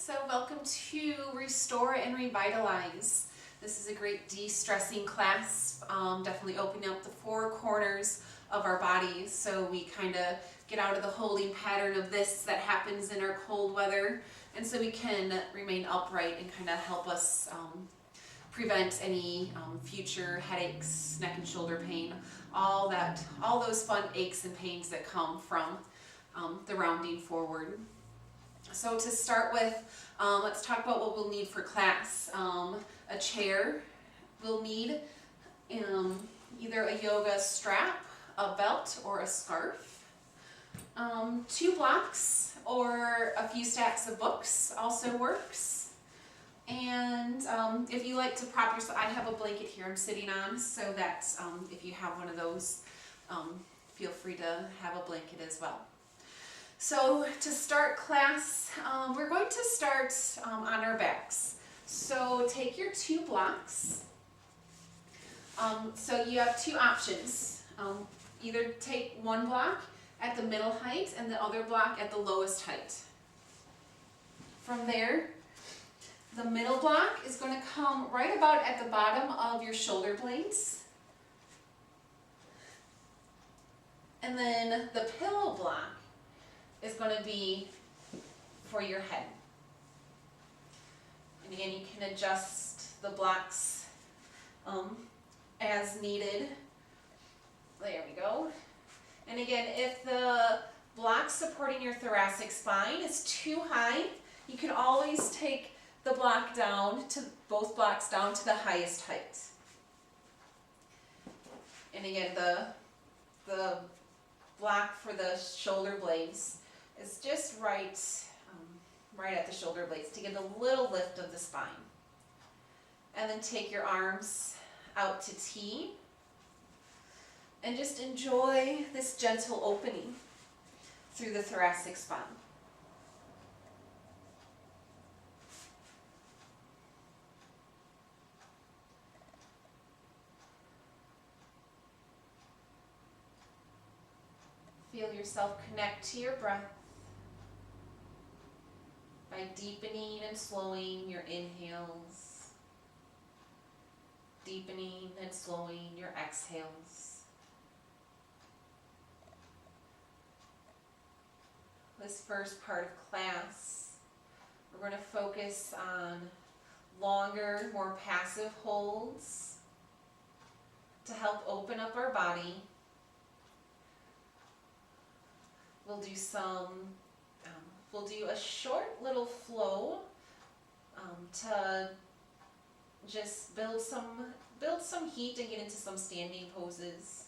So welcome to Restore and Revitalize. This is a great de-stressing class, definitely opening up the four corners of our bodies so we kind of get out of the holding pattern of this that happens in our cold weather, and so we can remain upright and kind of help us prevent any future headaches, neck and shoulder pain, all those fun aches and pains that come from the rounding forward. So to start with, let's talk about what we'll need for class. A chair we'll need, either a yoga strap, a belt, or a scarf. 2 blocks or a few stacks of books also works. And if you like to prop yourself, I have a blanket here I'm sitting on, so that if you have one of those, feel free to have a blanket as well. So to start class, we're going to start on our backs. So take your 2 blocks. So you have 2 options. Either take one block at the middle height and the other block at the lowest height. From there, the middle block is going to come right about at the bottom of your shoulder blades. And then the pillow block is going to be for your head. And again, you can adjust the blocks as needed. There we go. And again, if the block supporting your thoracic spine is too high, you can always take the block down to both blocks down to the highest height. And again, the block for the shoulder blades is just right at the shoulder blades to get a little lift of the spine. And then take your arms out to T and just enjoy this gentle opening through the thoracic spine. Feel yourself connect to your breath by deepening and slowing your inhales, deepening and slowing your exhales. This first part of class, we're going to focus on longer, more passive holds to help open up our body. We'll do a short little flow to just build some heat and get into some standing poses.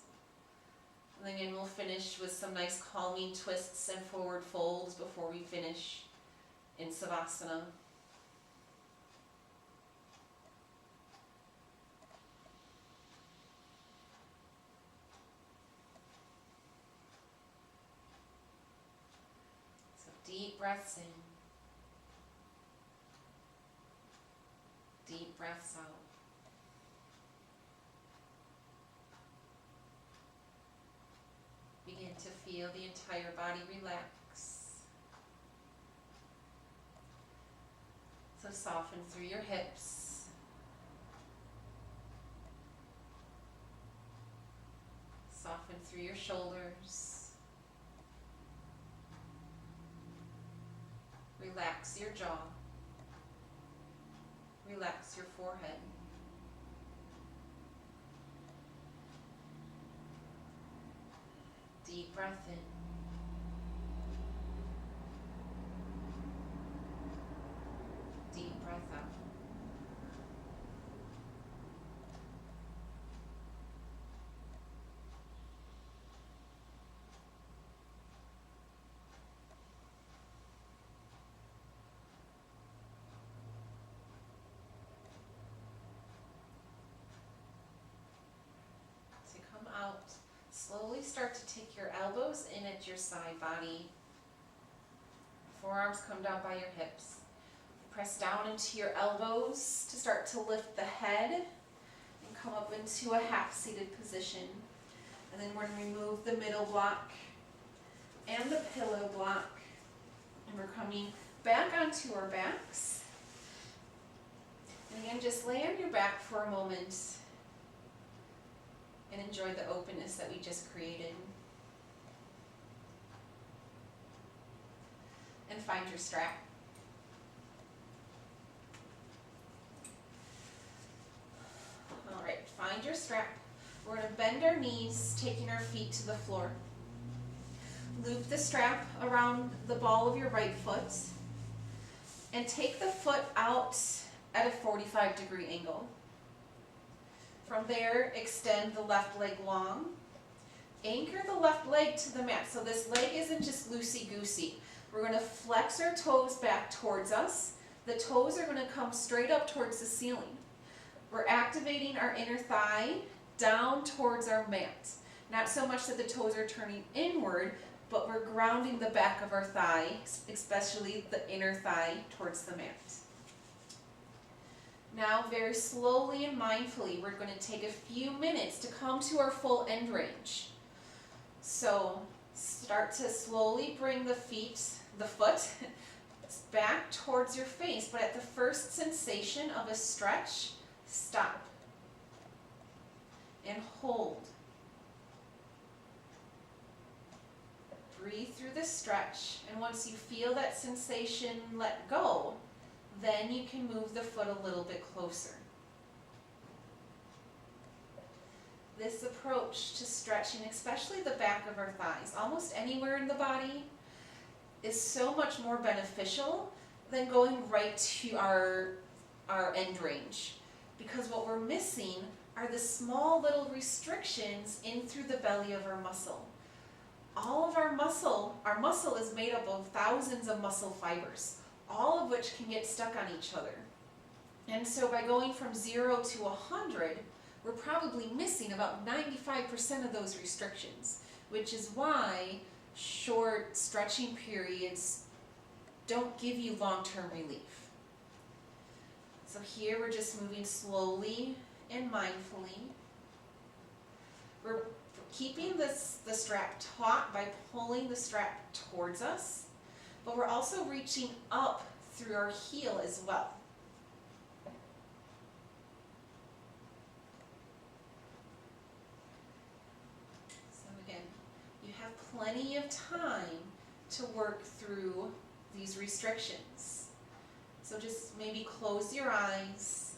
And then again, we'll finish with some nice calming twists and forward folds before we finish in Savasana. Deep breaths in, deep breaths out. Begin to feel the entire body relax. So soften through your hips. Soften through your shoulders. Relax your jaw. Relax your forehead. Deep breath in. Deep breath out. Out. Slowly start to take your elbows in at your side body. Forearms come down by your hips. Press down into your elbows to start to lift the head and come up into a half-seated position. And then we're going to remove the middle block and the pillow block. And we're coming back onto our backs. And again, just lay on your back for a moment and enjoy the openness that we just created. And find your strap. All right, find your strap. We're going to bend our knees, taking our feet to the floor. Loop the strap around the ball of your right foot and take the foot out at a 45-degree angle. From there, extend the left leg long. Anchor the left leg to the mat. So this leg isn't just loosey-goosey. We're going to flex our toes back towards us. The toes are going to come straight up towards the ceiling. We're activating our inner thigh down towards our mat. Not so much that the toes are turning inward, but we're grounding the back of our thigh, especially the inner thigh, towards the mat. Now, very slowly and mindfully, we're going to take a few minutes to come to our full end range. So, start to slowly bring the foot back towards your face, but at the first sensation of a stretch, stop and hold. Breathe through the stretch, and once you feel that sensation let go, then you can move the foot a little bit closer. This approach to stretching, especially the back of our thighs, almost anywhere in the body, is so much more beneficial than going right to our end range. Because what we're missing are the small little restrictions in through the belly of our muscle. All of our muscle is made up of thousands of muscle fibers, all of which can get stuck on each other. And so by going from 0 to 100, we're probably missing about 95% of those restrictions, which is why short stretching periods don't give you long-term relief. So here we're just moving slowly and mindfully. We're keeping the strap taut by pulling the strap towards us, but we're also reaching up through our heel as well. So again, you have plenty of time to work through these restrictions. So just maybe close your eyes,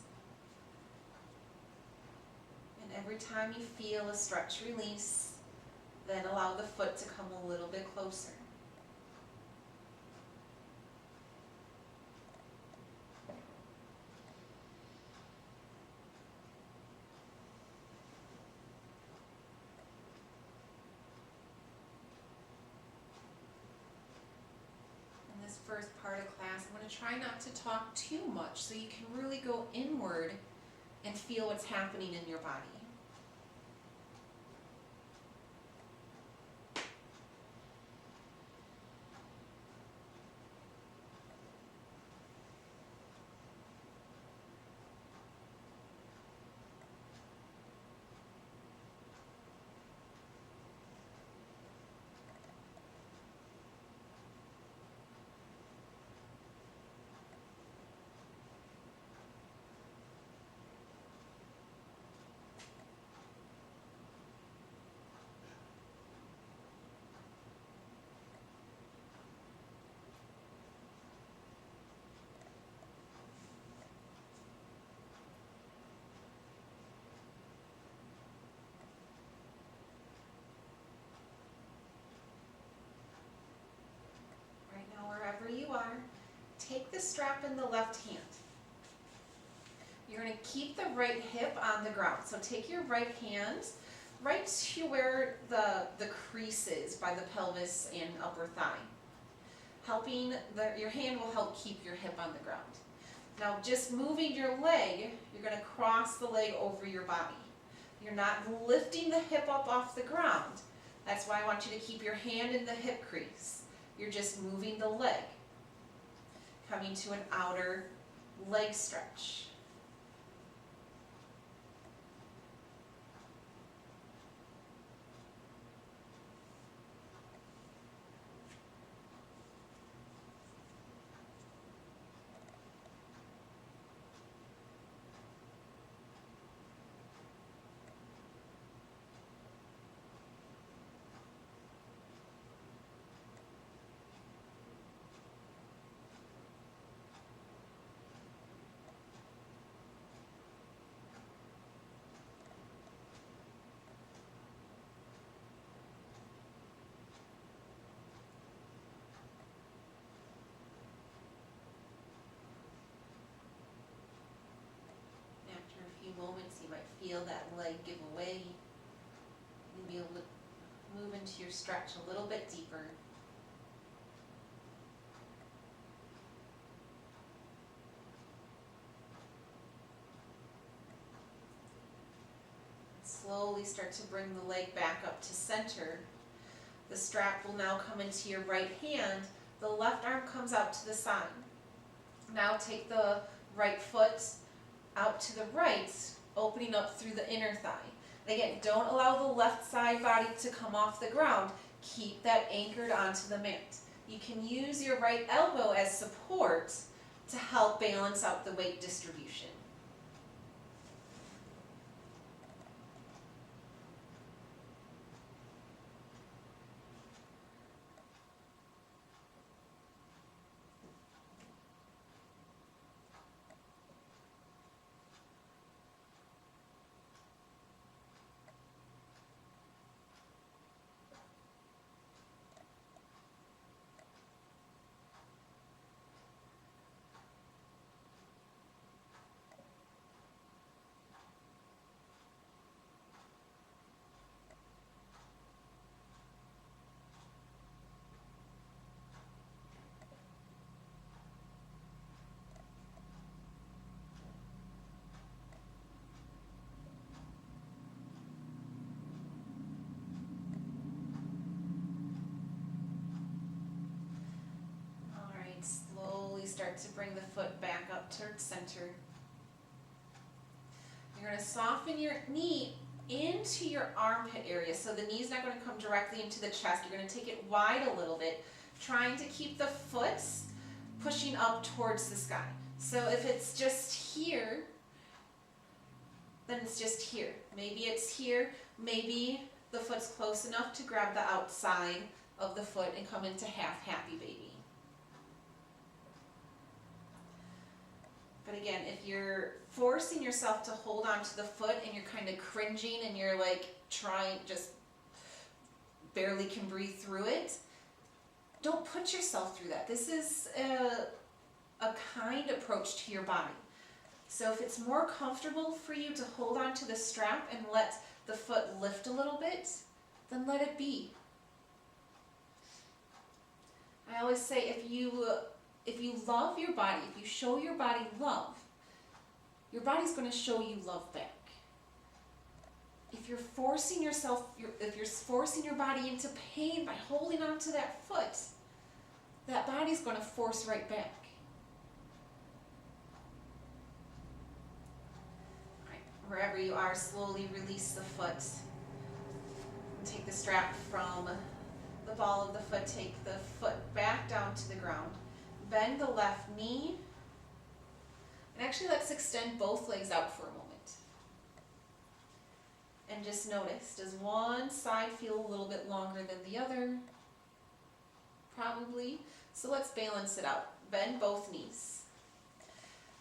and every time you feel a stretch release, then allow the foot to come a little bit closer. First part of class, I'm going to try not to talk too much so you can really go inward and feel what's happening in your body. Wherever you are, take the strap in the left hand. You're going to keep the right hip on the ground. So take your right hand right to where the crease is by the pelvis and upper thigh. Your hand will help keep your hip on the ground. Now just moving your leg, you're going to cross the leg over your body. You're not lifting the hip up off the ground. That's why I want you to keep your hand in the hip crease. You're just moving the leg, coming to an outer leg stretch. feel that leg give away. You'll be able to move into your stretch a little bit deeper. Slowly start to bring the leg back up to center. The strap will now come into your right hand. The left arm comes out to the side. Now take the right foot out to the right, opening up through the inner thigh. Again, don't allow the left side body to come off the ground. Keep that anchored onto the mat. You can use your right elbow as support to help balance out the weight distribution. Slowly start to bring the foot back up towards center. You're going to soften your knee into your armpit area. So the knee's not going to come directly into the chest. You're going to take it wide a little bit, trying to keep the foot pushing up towards the sky. So if it's just here, then it's just here. Maybe it's here. Maybe the foot's close enough to grab the outside of the foot and come into half happy baby. But again, if you're forcing yourself to hold on to the foot and you're kind of cringing and you're like trying, just barely can breathe through it, don't put yourself through that. This is a kind approach to your body. So if it's more comfortable for you to hold on to the strap and let the foot lift a little bit, then let it be. I always say if you love your body, if you show your body love, your body's going to show you love back. If you're forcing yourself, if you're forcing your body into pain by holding on to that foot, that body's going to force right back. All right, wherever you are, slowly release the foot. And take the strap from the ball of the foot, take the foot back down to the ground. Bend the left knee, and actually let's extend both legs out for a moment. And just notice, does one side feel a little bit longer than the other? Probably. So let's balance it out. Bend both knees.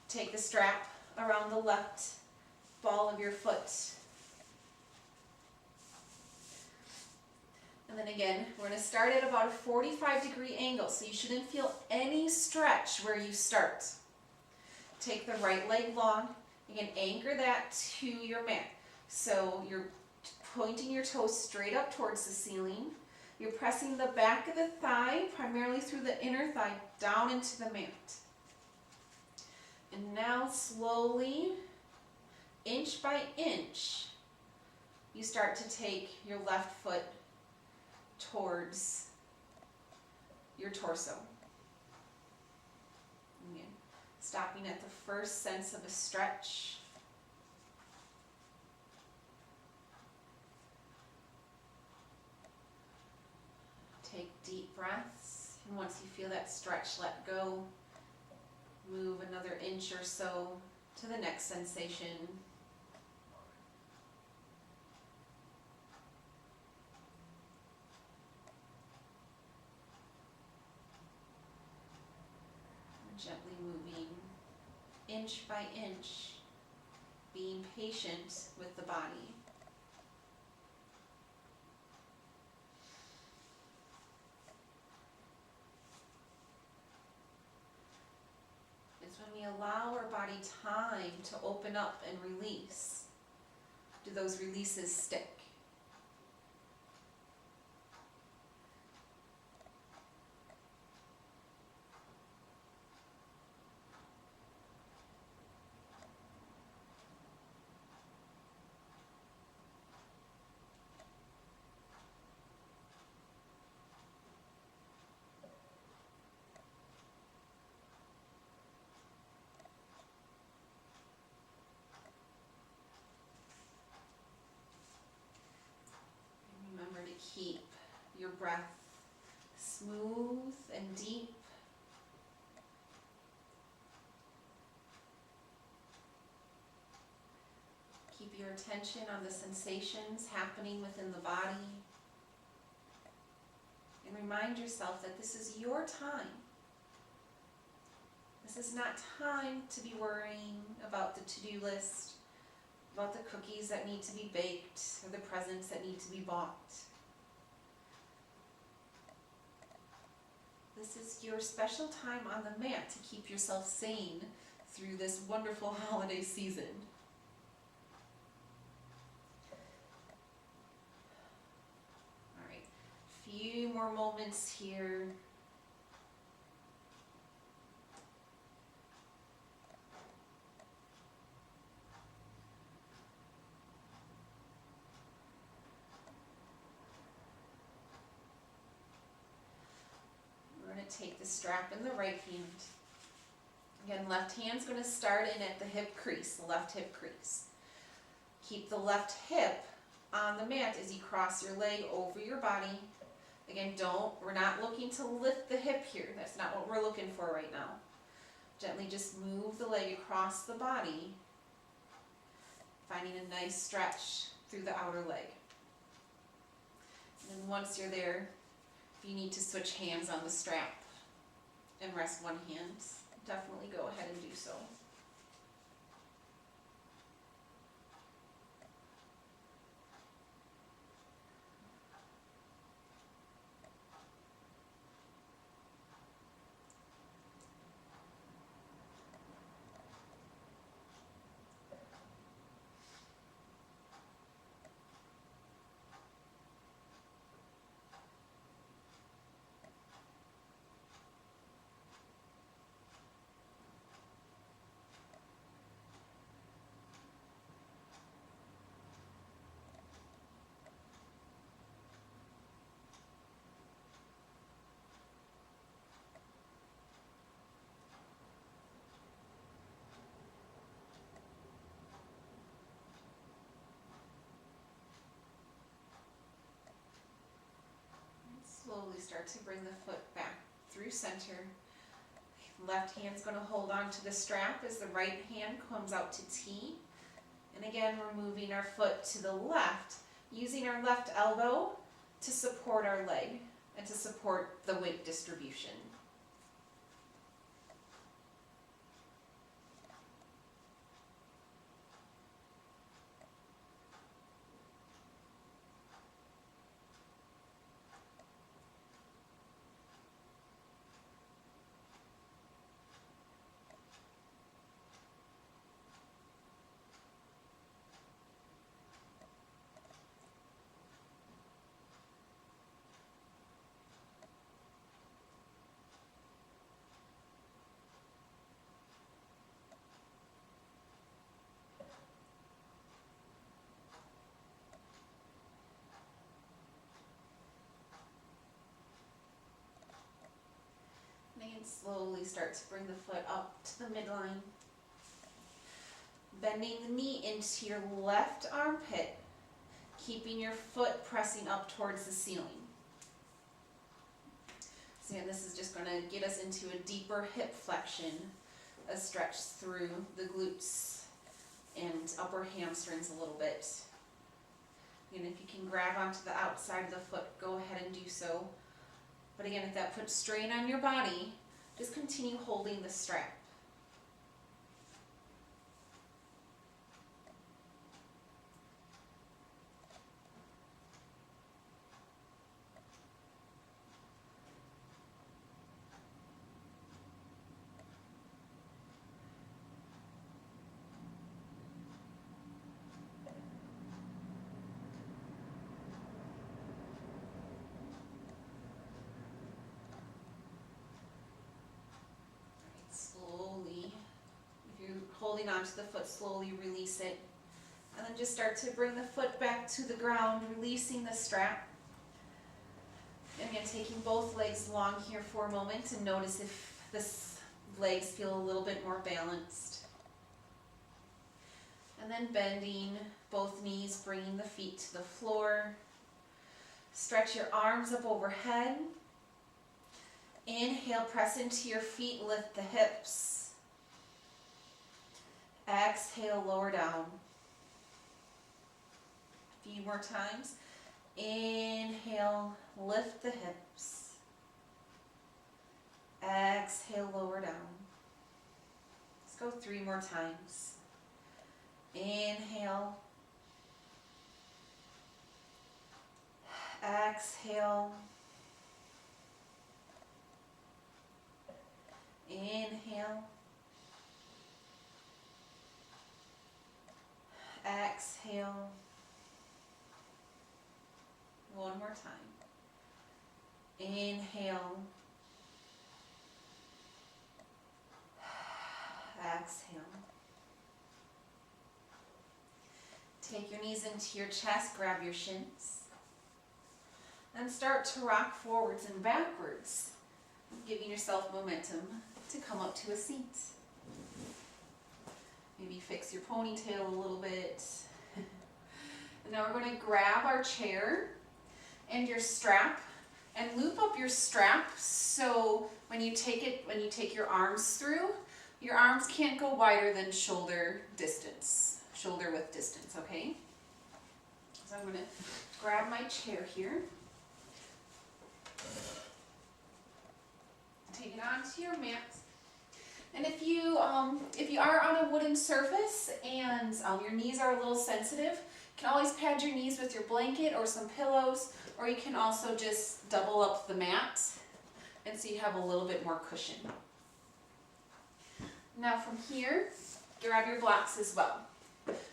Take the strap around the left ball of your foot. And then again, we're going to start at about a 45-degree angle, so you shouldn't feel any stretch where you start. Take the right leg long. You can anchor that to your mat. So you're pointing your toes straight up towards the ceiling. You're pressing the back of the thigh, primarily through the inner thigh, down into the mat. And now slowly, inch by inch, you start to take your left foot towards your torso. Again, stopping at the first sense of a stretch. Take deep breaths, and once you feel that stretch, let go. Move another inch or so to the next sensation. Gently moving inch by inch, being patient with the body. It's when we allow our body time to open up and release do those releases stick? Remember to keep your breath smooth and deep. Keep your attention on the sensations happening within the body. And remind yourself that this is your time. This is not time to be worrying about the to-do list, about the cookies that need to be baked, or the presents that need to be bought. This is your special time on the mat to keep yourself sane through this wonderful holiday season. All right, few more moments here. Take the strap in the right hand. Again, left hand's going to start in at the hip crease, the left hip crease. Keep the left hip on the mat as you cross your leg over your body. Again, we're not looking to lift the hip here. That's not what we're looking for right now. Gently just move the leg across the body, finding a nice stretch through the outer leg. And then once you're there, if you need to switch hands on the strap and rest one hand, definitely go ahead and do so. Slowly start to bring the foot back through center. Left hand's going to hold on to the strap as the right hand comes out to T. And again, we're moving our foot to the left, using our left elbow to support our leg and to support the weight distribution. And slowly start to bring the foot up to the midline. Bending the knee into your left armpit, keeping your foot pressing up towards the ceiling. So again, this is just going to get us into a deeper hip flexion, a stretch through the glutes and upper hamstrings a little bit. And if you can grab onto the outside of the foot, go ahead and do so. But again, if that puts strain on your body, just continue holding the strap. holding onto the foot, slowly release it. And then just start to bring the foot back to the ground, releasing the strap. And again, taking both legs long here for a moment and notice if the legs feel a little bit more balanced. And then bending both knees, bringing the feet to the floor. Stretch your arms up overhead. Inhale, press into your feet, lift the hips. Exhale, lower down. A few more times. Inhale, lift the hips. Exhale, lower down. Let's go 3 more times. Inhale. Exhale. Inhale. Exhale. One more time. Inhale. Exhale. Take your knees into your chest, grab your shins. And start to rock forwards and backwards, giving yourself momentum to come up to a seat. Maybe fix your ponytail a little bit. And now we're going to grab our chair and your strap and loop up your strap so when you take your arms through, your arms can't go wider than shoulder width distance, okay? So I'm going to grab my chair here. Take it onto your mat. And if you are on a wooden surface and your knees are a little sensitive, you can always pad your knees with your blanket or some pillows, or you can also just double up the mat and so you have a little bit more cushion. Now from here, grab your blocks as well.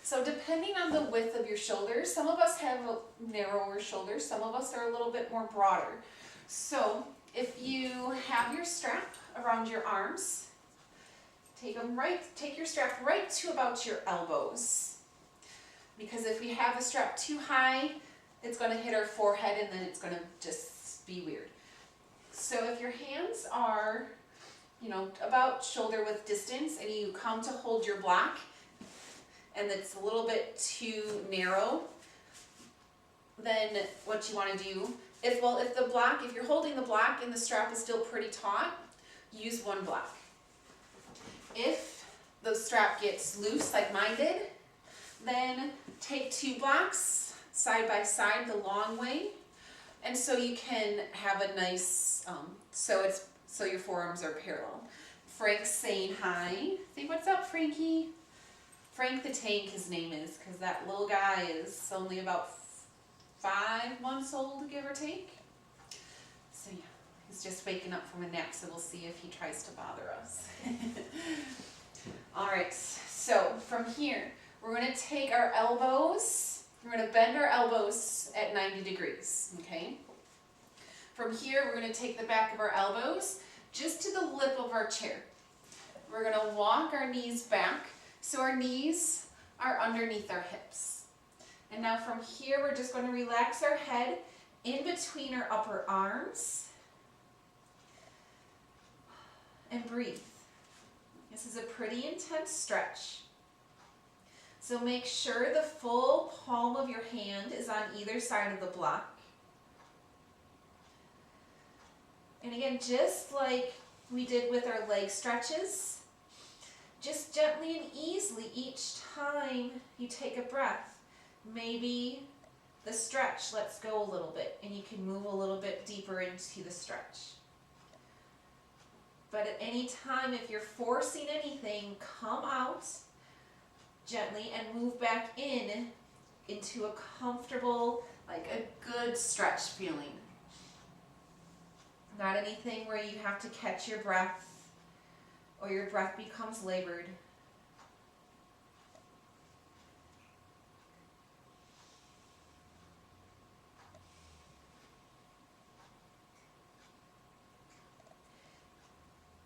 So depending on the width of your shoulders, some of us have narrower shoulders, some of us are a little bit more broader. So if you have your strap around your arms, take your strap right to about your elbows. Because if we have the strap too high, it's going to hit our forehead and then it's going to just be weird. So if your hands are, about shoulder width distance and you come to hold your block and it's a little bit too narrow, then what you want to do, if you're holding the block and the strap is still pretty taut, use one block. If the strap gets loose like mine did, then take 2 blocks side by side the long way, and so you can have a nice, so your forearms are parallel. Frank's saying hi. Say what's up, Frankie. Frank the Tank, his name is, because that little guy is only about 5 months old, give or take. So yeah, he's just waking up from a nap, so we'll see if he tries to bother us. All right, so from here, we're going to take our elbows, we're going to bend our elbows at 90 degrees, okay? From here, we're going to take the back of our elbows just to the lip of our chair. We're going to walk our knees back so our knees are underneath our hips. And now from here, we're just going to relax our head in between our upper arms and breathe. This is a pretty intense stretch. So make sure the full palm of your hand is on either side of the block. And again, just like we did with our leg stretches, just gently and easily each time you take a breath, maybe the stretch lets go a little bit and you can move a little bit deeper into the stretch. But at any time, if you're forcing anything, come out gently and move back into a comfortable, like a good stretch feeling. Not anything where you have to catch your breath or your breath becomes labored.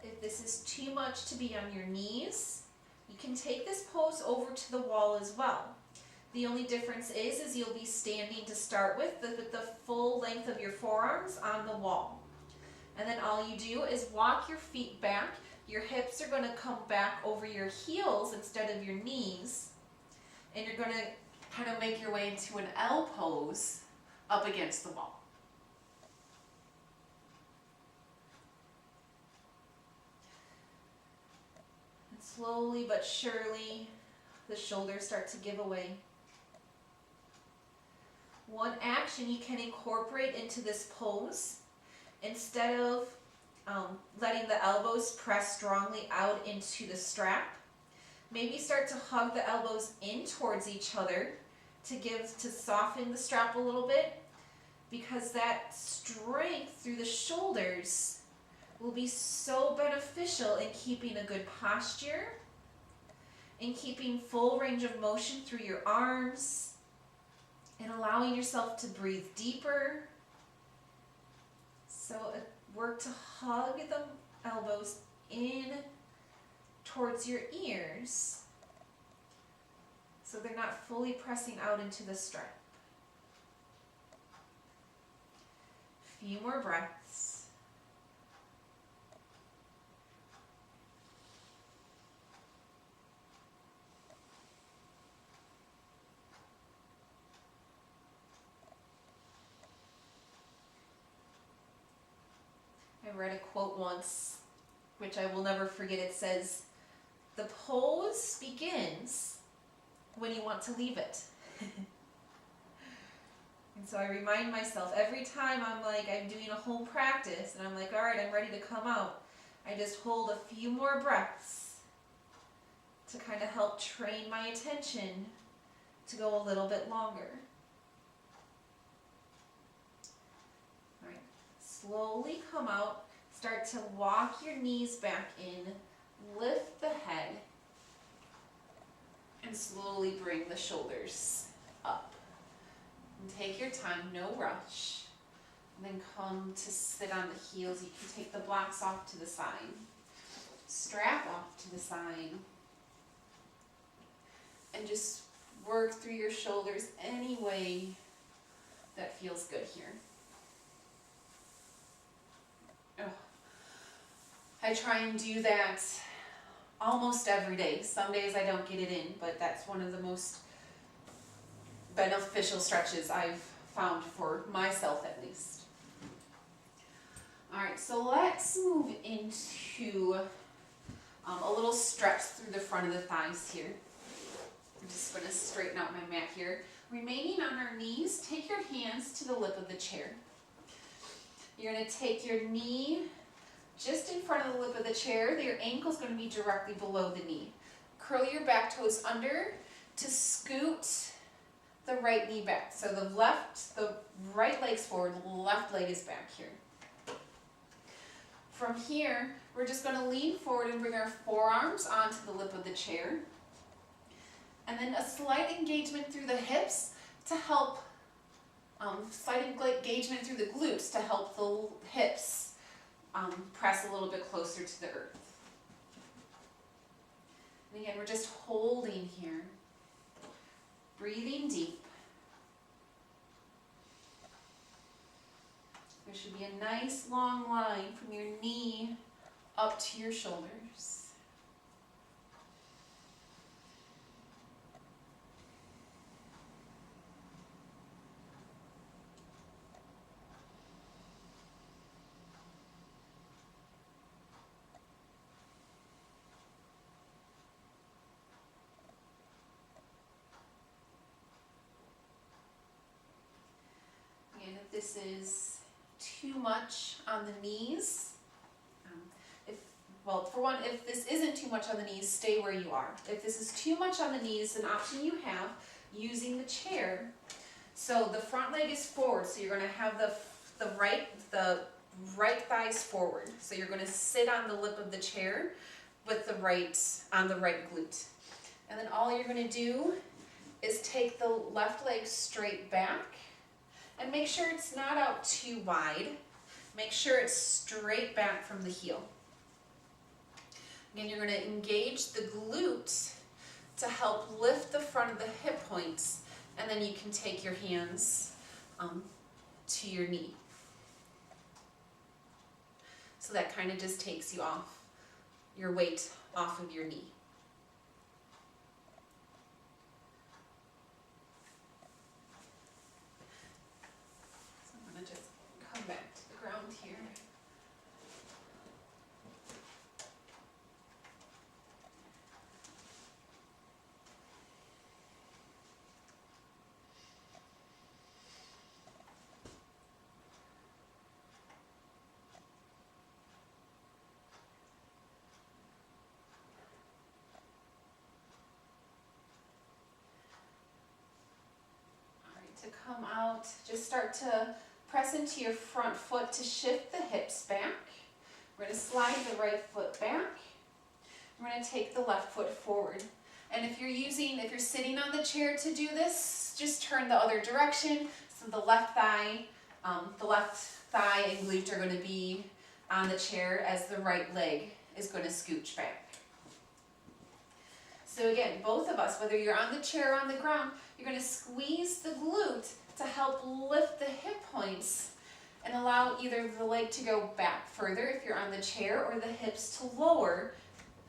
If this is too much to be on your knees, You can take this pose over to the wall as well. The only difference is you'll be standing to start with the full length of your forearms on the wall. And then all you do is walk your feet back. Your hips are going to come back over your heels instead of your knees. And you're going to kind of make your way into an L pose up against the wall. And slowly but surely, the shoulders start to give away. One action you can incorporate into this pose, instead of letting the elbows press strongly out into the strap, maybe start to hug the elbows in towards each other to soften the strap a little bit, because that strength through the shoulders will be so beneficial in keeping a good posture, in keeping full range of motion through your arms, and allowing yourself to breathe deeper. So work to hug the elbows in towards your ears so they're not fully pressing out into the strap. A few more breaths. I read a quote once, which I will never forget. It says, "The pose begins when you want to leave it." And so I remind myself every time I'm doing a home practice and I'm like, all right, I'm ready to come out. I just hold a few more breaths to kind of help train my attention to go a little bit longer. All right, slowly come out. Start to walk your knees back in, lift the head, and slowly bring the shoulders up. And take your time, no rush. And then come to sit on the heels. You can take the blocks off to the side, strap off to the side, and just work through your shoulders any way that feels good here. Oh. I try and do that almost every day. Some days I don't get it in, but that's one of the most beneficial stretches I've found for myself, at least. All right, so let's move into a little stretch through the front of the thighs here. I'm just going to straighten out my mat here. Remaining on our knees, take your hands to the lip of the chair. You're going to take your knee just in front of the lip of the chair. Your ankle's going to be directly below the knee. Curl your back toes under to scoot the right knee back. So the right leg's forward, the left leg is back here. From here, we're just going to lean forward and bring our forearms onto the lip of the chair. And then a slight engagement through the hips to help, slight engagement through the glutes to help the hips press a little bit closer to the earth. And again, we're just holding here, breathing deep. There should be a nice long line from your knee up to your shoulders. And if this is too much on the knees, if this isn't too much on the knees, stay where you are. If this is too much on the knees, an option you have using the chair. So the front leg is forward, so you're going to have the right thighs forward. So you're going to sit on the lip of the chair with the right glute. And then all you're going to do is take the left leg straight back. And make sure it's not out too wide. Make sure it's straight back from the heel. Again, you're going to engage the glute to help lift the front of the hip points, and then you can take your hands to your knee. So that kind of just takes you off, your weight off of your knee. So I'm going to just come back to the ground here. To come out, just start to press into your front foot to shift the hips back. We're going to slide the right foot back. We're going to take the left foot forward. And if you're sitting on the chair to do this, just turn the other direction. So the left thigh and glute are going to be on the chair as the right leg is going to scooch back. So again, both of us, whether you're on the chair or on the ground, you're going to squeeze the glute to help lift the hip points and allow either the leg to go back further if you're on the chair or the hips to lower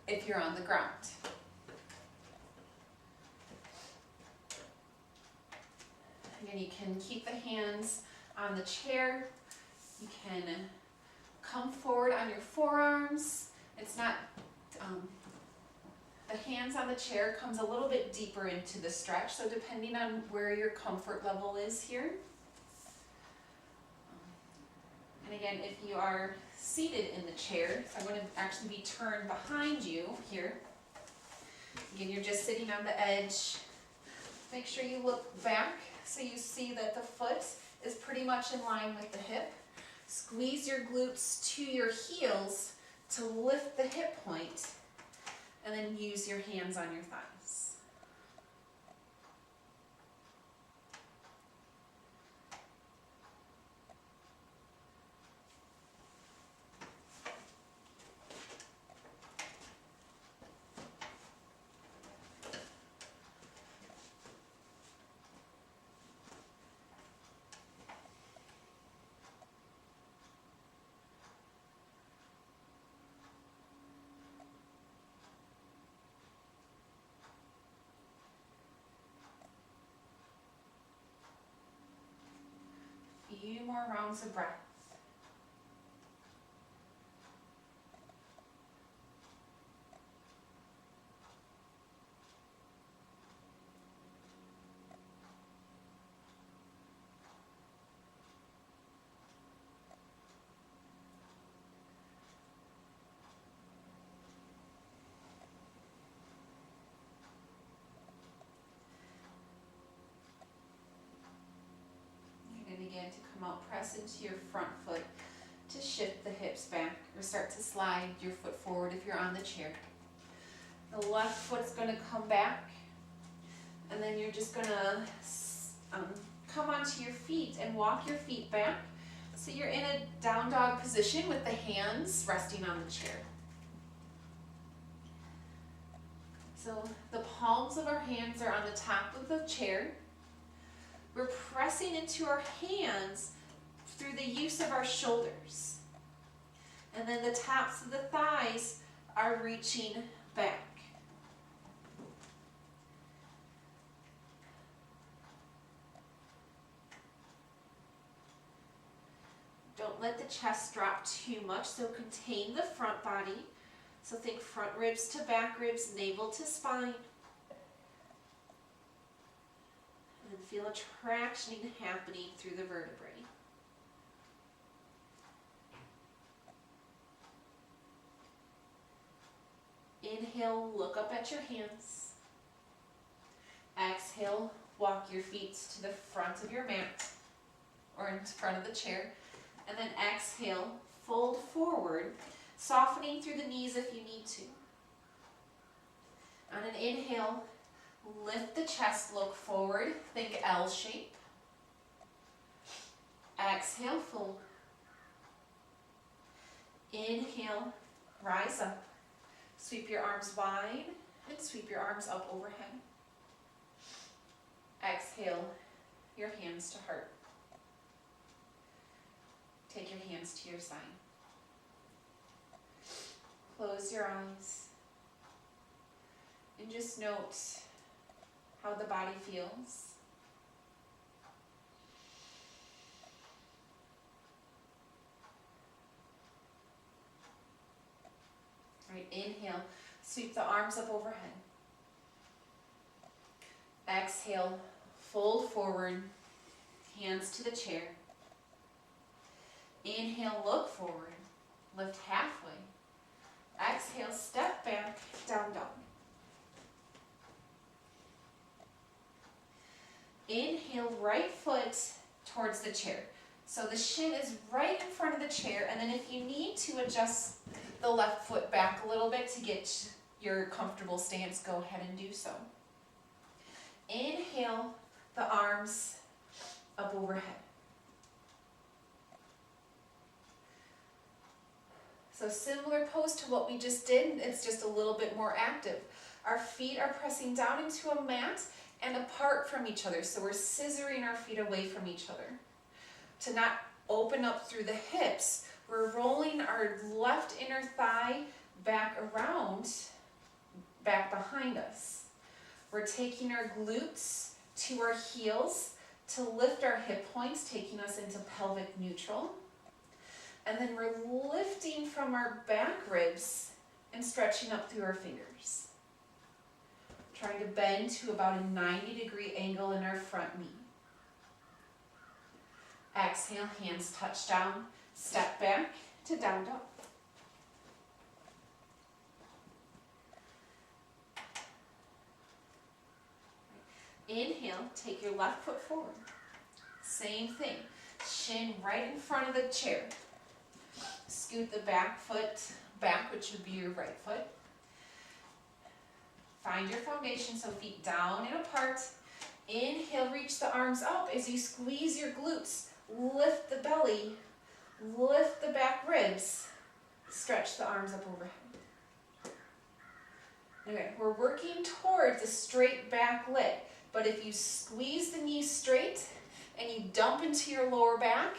if you're on the ground. Again, you can keep the hands on the chair. You can come forward on your forearms. It's not... the hands on the chair comes a little bit deeper into the stretch, so depending on where your comfort level is here. And again, if you are seated in the chair, so I'm going to actually be turned behind you here. Again, you're just sitting on the edge. Make sure you look back so you see that the foot is pretty much in line with the hip. Squeeze your glutes to your heels to lift the hip point, and then use your hands on your thighs. Few more rounds of breath. Again, to come out, press into your front foot to shift the hips back, or start to slide your foot forward if you're on the chair. The left foot's going to come back, and then you're just going to come onto your feet and walk your feet back. So you're in a down dog position with the hands resting on the chair. So the palms of our hands are on the top of the chair. We're pressing into our hands through the use of our shoulders. And then the tops of the thighs are reaching back. Don't let the chest drop too much, so contain the front body. So think front ribs to back ribs, navel to spine. And feel a tractioning happening through the vertebrae. Inhale, look up at your hands. Exhale, walk your feet to the front of your mat or in front of the chair. And then exhale, fold forward, softening through the knees if you need to. On an inhale, lift the chest, look forward, think L shape. Exhale, fold. Inhale, rise up. Sweep your arms wide and sweep your arms up overhead. Exhale your hands to heart. Take your hands to your side. Close your eyes and just note how the body feels. All right, inhale, sweep the arms up overhead. Exhale, fold forward, hands to the chair. Inhale, look forward, lift halfway. Exhale, step back, down dog. Inhale, right foot towards the chair. So the shin is right in front of the chair, and then if you need to adjust the left foot back a little bit to get your comfortable stance, go ahead and do so. Inhale, the arms up overhead. So similar pose to what we just did, it's just a little bit more active. Our feet are pressing down into a mat and apart from each other. So we're scissoring our feet away from each other. To not open up through the hips, we're rolling our left inner thigh back around, back behind us. We're taking our glutes to our heels to lift our hip points, taking us into pelvic neutral. And then we're lifting from our back ribs and stretching up through our fingers. Trying to bend to about a 90-degree angle in our front knee. Exhale, hands touch down, step back to down dog. Inhale, take your left foot forward. Same thing, shin right in front of the chair. Scoot the back foot back, which would be your right foot. Find your foundation, so feet down and apart. Inhale, reach the arms up as you squeeze your glutes. Lift the belly, lift the back ribs. Stretch the arms up overhead. Okay, we're working towards a straight back leg, but if you squeeze the knees straight and you dump into your lower back,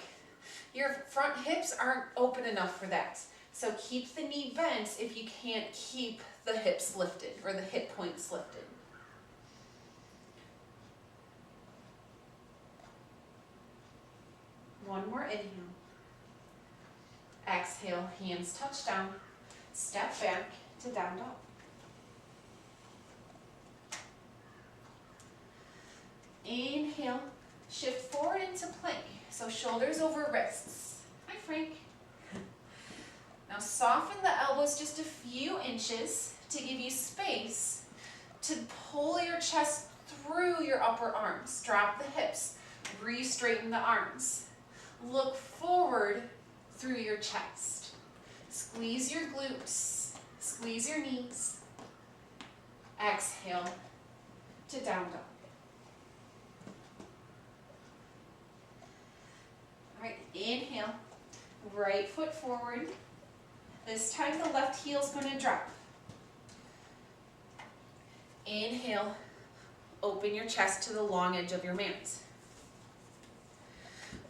your front hips aren't open enough for that. So keep the knee bent if you can't keep the hips lifted or the hip points lifted. One more inhale. Exhale, hands touch down. Step back to down dog. Inhale, shift forward into plank. So shoulders over wrists. Hi, Frank. Now soften the elbows just a few inches to give you space to pull your chest through your upper arms. Drop the hips, re-straighten the arms. Look forward through your chest. Squeeze your glutes, squeeze your knees. Exhale to down dog. All right, inhale, right foot forward. This time the left heel is going to drop. Inhale, open your chest to the long edge of your mat.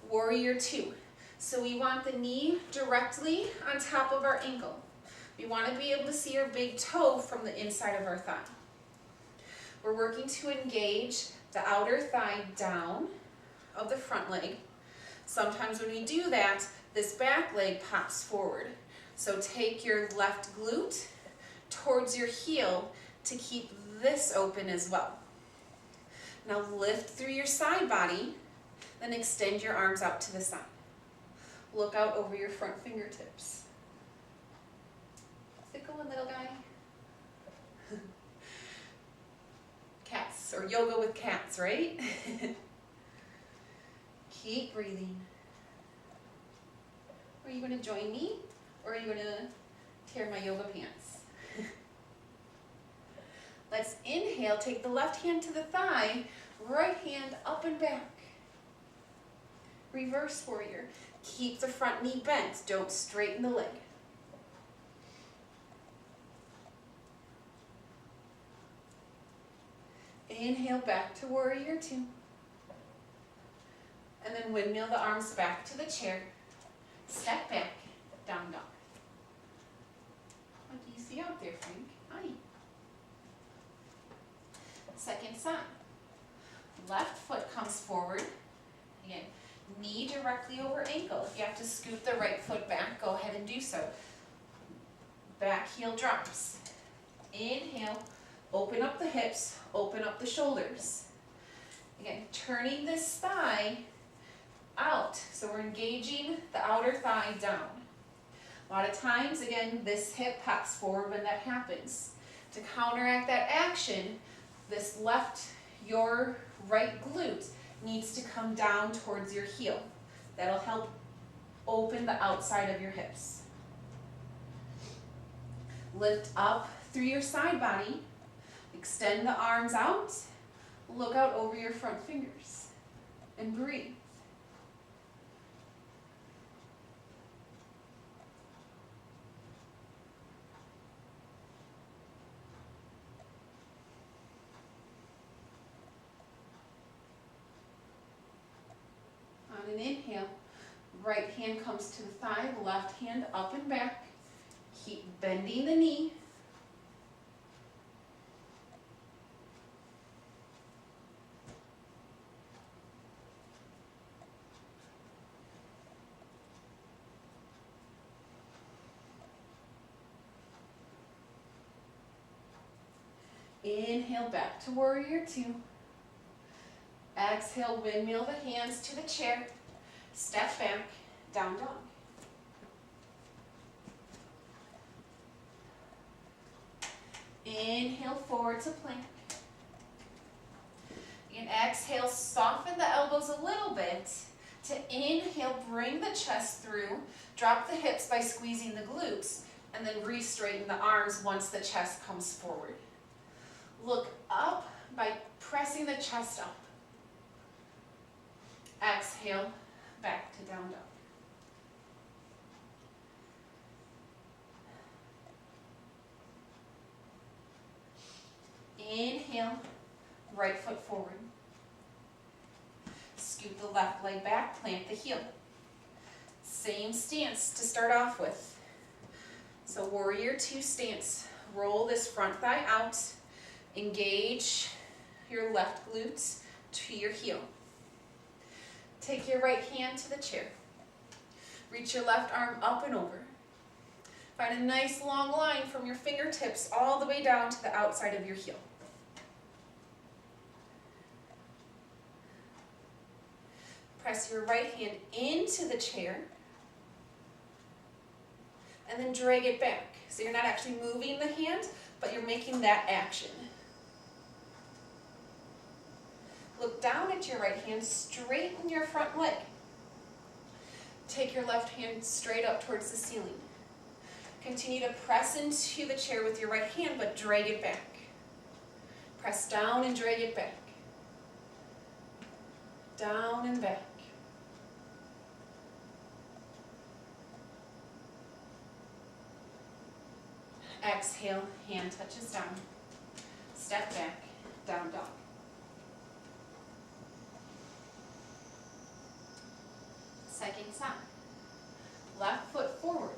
Warrior two. So we want the knee directly on top of our ankle. We want to be able to see our big toe from the inside of our thigh. We're working to engage the outer thigh down of the front leg. Sometimes when we do that, this back leg pops forward. So take your left glute towards your heel to keep this open as well. Now lift through your side body, then extend your arms out to the side. Look out over your front fingertips. How's it going, little guy? Cats, or yoga with cats, right? Keep breathing. Are you going to join me, or are you going to tear my yoga pants? Let's inhale, take the left hand to the thigh, right hand up and back. Reverse warrior. Keep the front knee bent, don't straighten the leg. Inhale back to warrior two. And then windmill the arms back to the chair. Step back, down dog. What do you see out there, Frank? Hi. Second side. Left foot comes forward. Again, knee directly over ankle. If you have to scoot the right foot back, go ahead and do so. Back heel drops. Inhale, open up the hips, open up the shoulders. Again, turning this thigh out. So we're engaging the outer thigh down. A lot of times, again, this hip pops forward when that happens. To counteract that action, this your right glute needs to come down towards your heel. That'll help open the outside of your hips. Lift up through your side body. Extend the arms out. Look out over your front fingers. And breathe. On an inhale, right hand comes to the thigh, left hand up and back. Keep bending the knee. Inhale back to warrior two. Exhale, windmill the hands to the chair. Step back, down dog. Inhale forward to plank. And exhale, soften the elbows a little bit. To inhale, bring the chest through. Drop the hips by squeezing the glutes. And then re-straighten the arms once the chest comes forward. Look up by pressing the chest up. Exhale, back to down dog. Inhale, right foot forward. Scoot the left leg back, plant the heel. Same stance to start off with. So warrior two stance. Roll this front thigh out. Engage your left glutes to your heel. Take your right hand to the chair. Reach your left arm up and over. Find a nice long line from your fingertips all the way down to the outside of your heel. Press your right hand into the chair and then drag it back. So you're not actually moving the hand, but you're making that action. Look down at your right hand, straighten your front leg. Take your left hand straight up towards the ceiling. Continue to press into the chair with your right hand, but drag it back. Press down and drag it back. Down and back. Exhale, hand touches down. Step back, down dog. Second side. Left foot forward.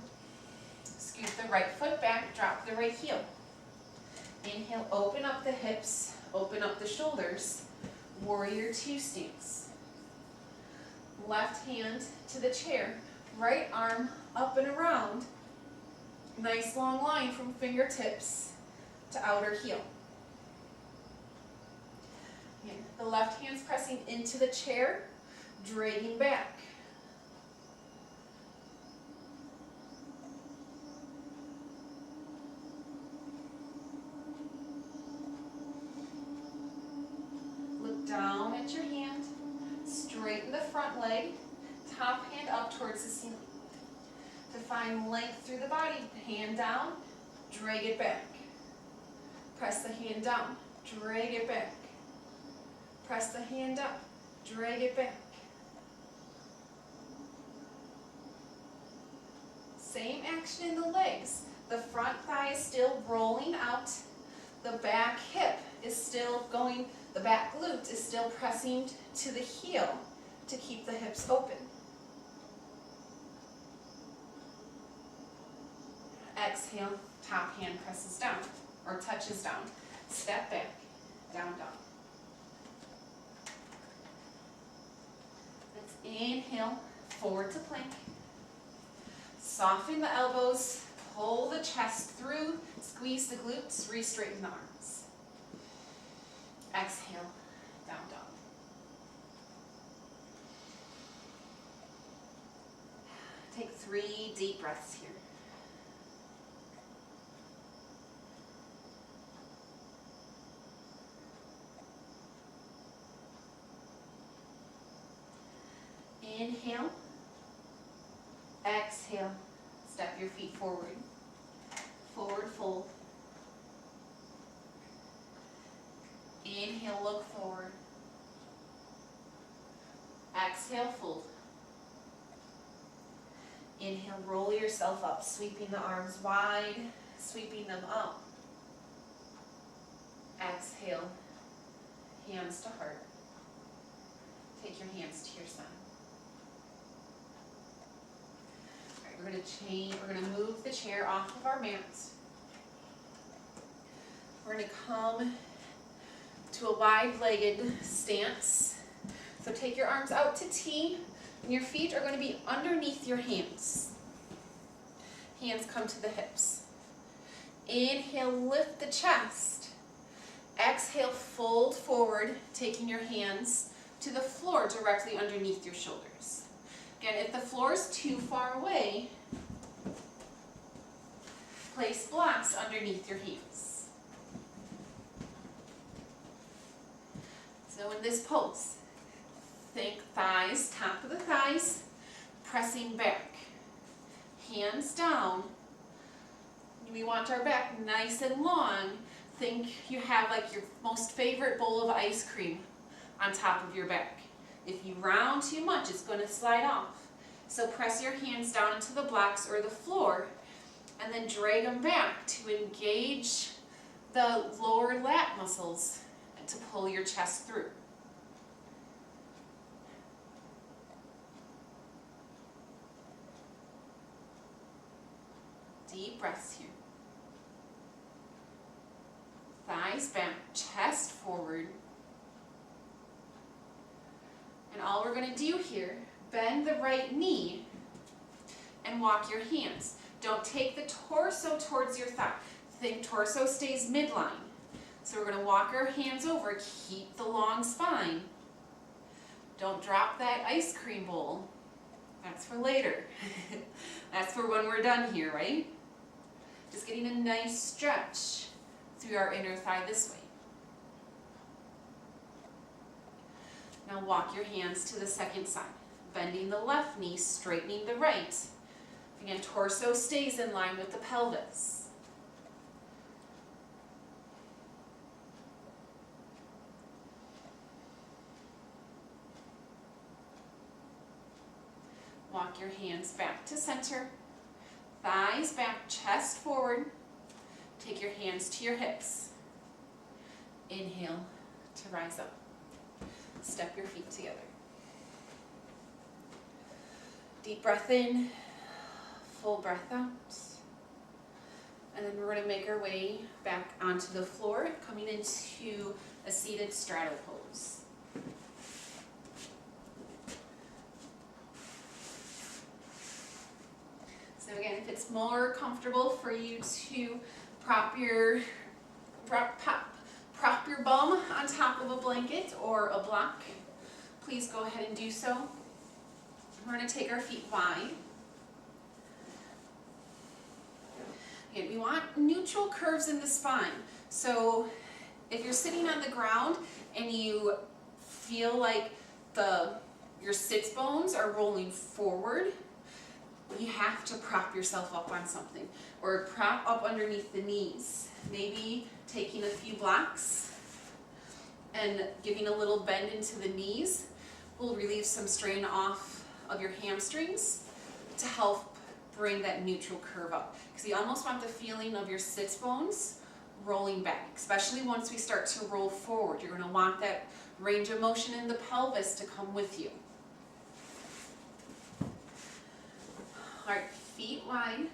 Scoot the right foot back, drop the right heel. Inhale, open up the hips, open up the shoulders. Warrior two stance. Left hand to the chair, right arm up and around. Nice long line from fingertips to outer heel. Again, the left hand's pressing into the chair, dragging back. Look down at your hand, straighten the front leg, top hand up towards the ceiling. To find length through the body, hand down, drag it back. Press the hand down, drag it back. Press the hand up, drag it back. Same action in the legs. The front thigh is still rolling out. The back hip is is still going, the back glute is still pressing to the heel to keep the hips open. Exhale, top hand presses down or touches down. Step back, down, down. Let's inhale, forward to plank. Soften the elbows, pull the chest through, squeeze the glutes, re-straighten the arms. Exhale, down, down. Take 3 deep breaths here. Inhale, exhale, step your feet forward, forward fold. Inhale, look forward. Exhale, fold. Inhale, roll yourself up, sweeping the arms wide, sweeping them up. Exhale, hands to heart. Take your hands to your side. We're going to move the chair off of our mat. We're going to come to a wide-legged stance. So take your arms out to T, and your feet are going to be underneath your hands. Hands come to the hips. Inhale, lift the chest. Exhale, fold forward, taking your hands to the floor directly underneath your shoulders. Again, if the floor is too far away, place blocks underneath your hands. So in this pose, think thighs, top of the thighs, pressing back. Hands down. We want our back nice and long. Think you have like your most favorite bowl of ice cream on top of your back. If you round too much, it's going to slide off. So press your hands down into the blocks or the floor and then drag them back to engage the lower lat muscles and to pull your chest through. Deep breaths here. Thighs back, chest forward. And all we're going to do here, bend the right knee and walk your hands. Don't take the torso towards your thigh. Think torso stays midline. So we're going to walk our hands over, keep the long spine. Don't drop that ice cream bowl. That's for later. That's for when we're done here, right? Just getting a nice stretch through our inner thigh this way. Now walk your hands to the second side, bending the left knee, straightening the right. Again, torso stays in line with the pelvis. Walk your hands back to center, thighs back, chest forward. Take your hands to your hips. Inhale to rise up. Step your feet together. Deep breath in, full breath out. And then we're going to make our way back onto the floor, coming into a seated straddle pose. So again, if it's more comfortable for you to prop your bum on top of a blanket or a block, please go ahead and do so. We're going to take our feet wide. Again, we want neutral curves in the spine. So if you're sitting on the ground and you feel like your sits bones are rolling forward, you have to prop yourself up on something or prop up underneath the knees. Maybe taking a few blocks and giving a little bend into the knees will relieve some strain off of your hamstrings to help bring that neutral curve up. Because you almost want the feeling of your sits bones rolling back, especially once we start to roll forward. You're going to want that range of motion in the pelvis to come with you. All right, feet wide.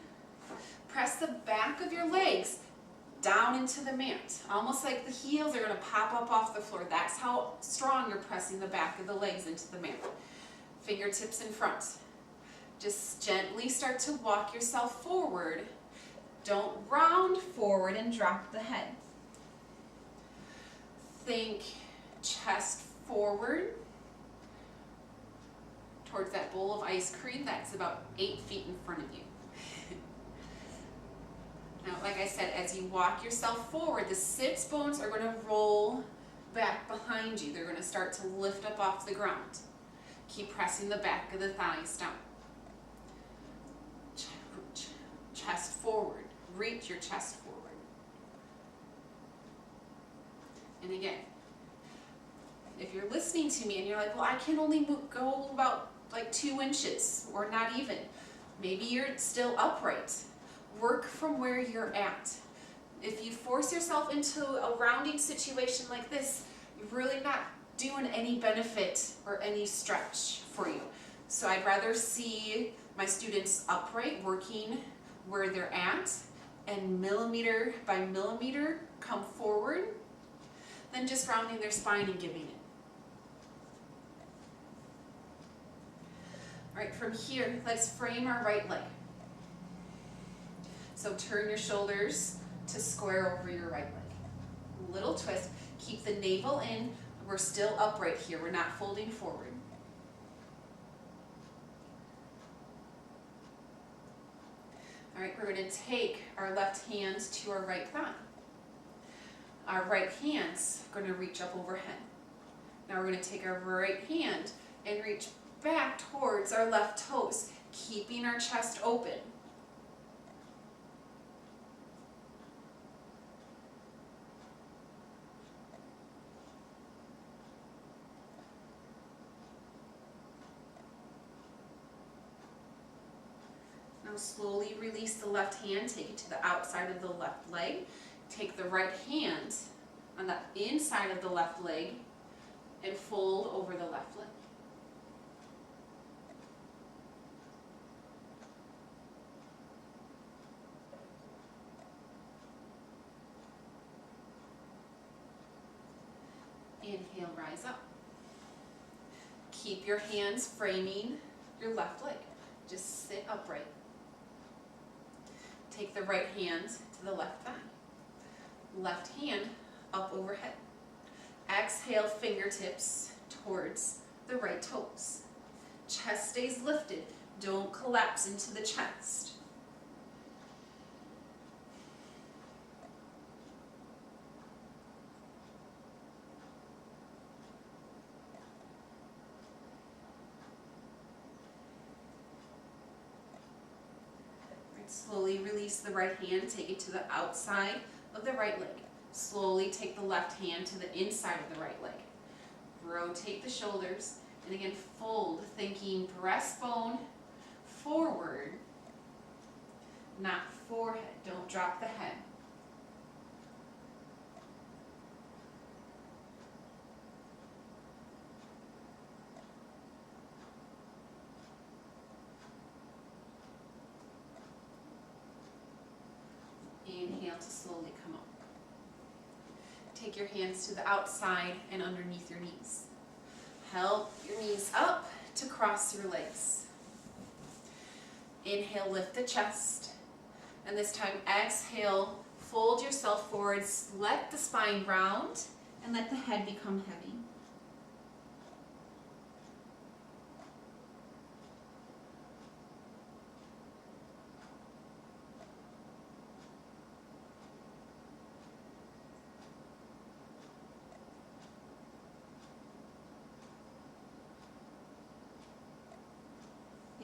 Press the back of your legs down into the mat, almost like the heels are going to pop up off the floor. That's how strong you're pressing the back of the legs into the mat. Fingertips in front. Just gently start to walk yourself forward. Don't round forward and drop the head. Think chest forward towards that bowl of ice cream that's about 8 feet in front of you. Now, like I said, as you walk yourself forward, the sits bones are going to roll back behind you. They're going to start to lift up off the ground. Keep pressing the back of the thighs down. Chest forward. Reach your chest forward. And again, if you're listening to me and you're like, well, I can only go about like 2 inches or not even. Maybe you're still upright. Work from where you're at. If you force yourself into a rounding situation like this, you're really not doing any benefit or any stretch for you. So I'd rather see my students upright, working where they're at, and millimeter by millimeter come forward, than just rounding their spine and giving it. All right, from here, let's frame our right leg. So turn your shoulders to square over your right leg. Little twist. Keep the navel in. We're still upright here. We're not folding forward. All right, we're going to take our left hand to our right thigh. Our right hand's going to reach up overhead. Now we're going to take our right hand and reach back towards our left toes, keeping our chest open. Now slowly release the left hand, take it to the outside of the left leg. Take the right hand on the inside of the left leg and fold over the left leg. Inhale, rise up. Keep your hands framing your left leg. Just sit upright. Take the right hand to the left thigh. Left hand up overhead. Exhale, fingertips towards the right toes. Chest stays lifted. Don't collapse into the chest. Slowly release the right hand, take it to the outside of the right leg. Slowly take the left hand to the inside of the right leg. Rotate the shoulders, and again fold, thinking breastbone forward, not forehead. Don't drop the head. Inhale to slowly come up. Take your hands to the outside and underneath your knees. Help your knees up to cross your legs. Inhale, lift the chest. And this time, exhale, fold yourself forwards. Let the spine round and let the head become heavy.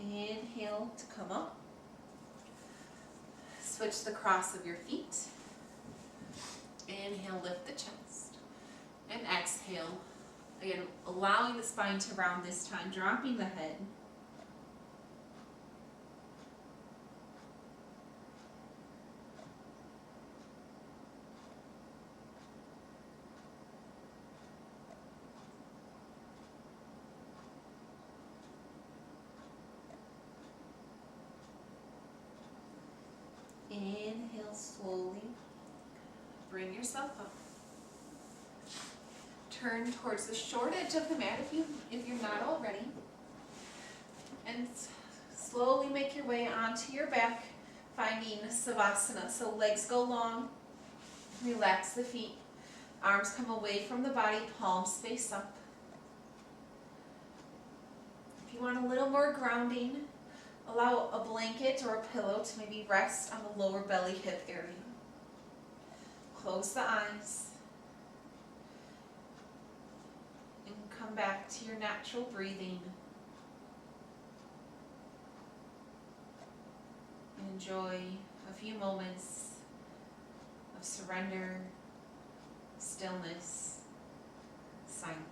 Inhale to come up. Switch the cross of your feet. Inhale, lift the chest. And exhale. Again, allowing the spine to round this time, dropping the head. yourself up. Turn towards the short edge of the mat if you're not already. And slowly make your way onto your back, finding Savasana. So legs go long, relax the feet, arms come away from the body, palms face up. If you want a little more grounding, allow a blanket or a pillow to maybe rest on the lower belly hip area. Close the eyes and come back to your natural breathing. And enjoy a few moments of surrender, stillness, silence.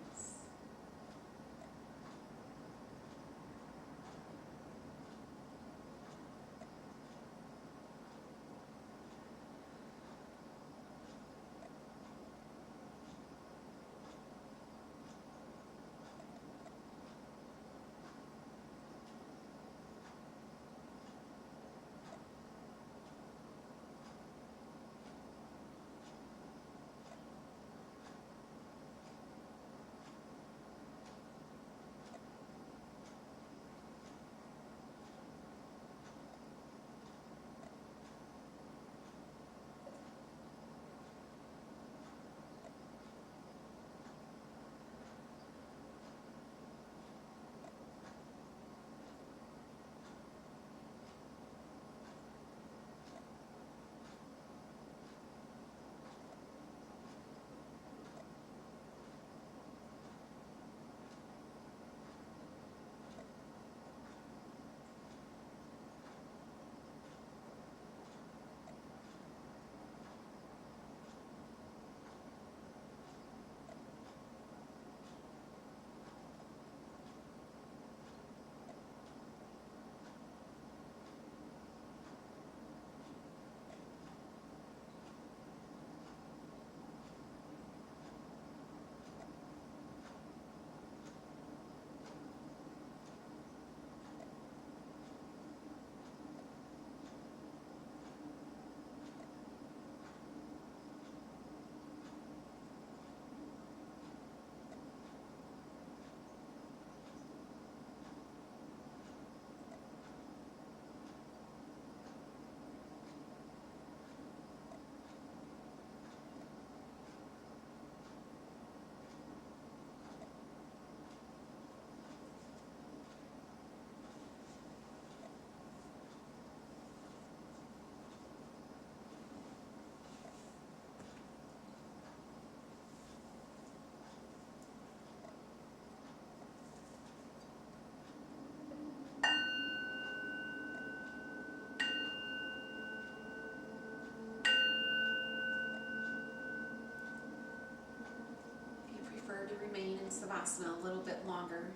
To remain in Savasana a little bit longer,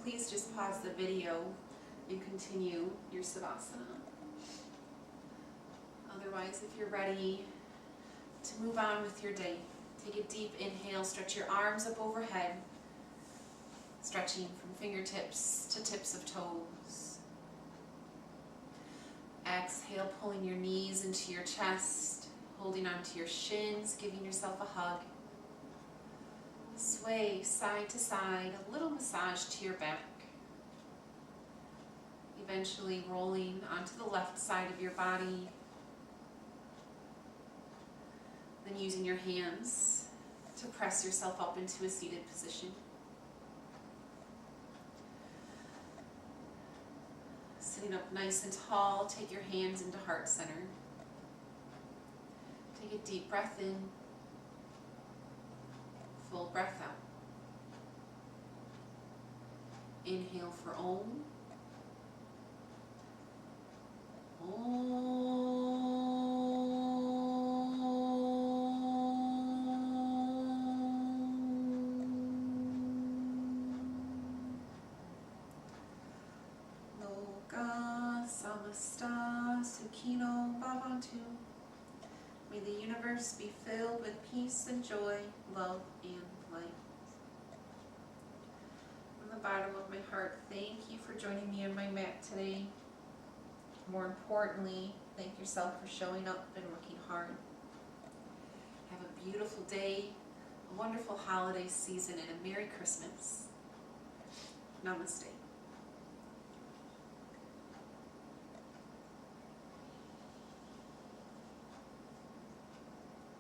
please just pause the video and continue your Savasana. Otherwise, if you're ready to move on with your day, take a deep inhale, stretch your arms up overhead, stretching from fingertips to tips of toes. Exhale, pulling your knees into your chest, holding onto your shins, giving yourself a hug. Sway side to side, a little massage to your back. Eventually rolling onto the left side of your body. Then using your hands to press yourself up into a seated position. Sitting up nice and tall, take your hands into heart center. Take a deep breath in. Full breath out. Inhale for Om. Om. Loka Samasta Sukhino Bhavantu. May the universe be filled with peace and joy, love and light. From the bottom of my heart, thank you for joining me on my mat today. More importantly, thank yourself for showing up and working hard. Have a a beautiful day, a wonderful holiday season, and a Merry Christmas. Namaste.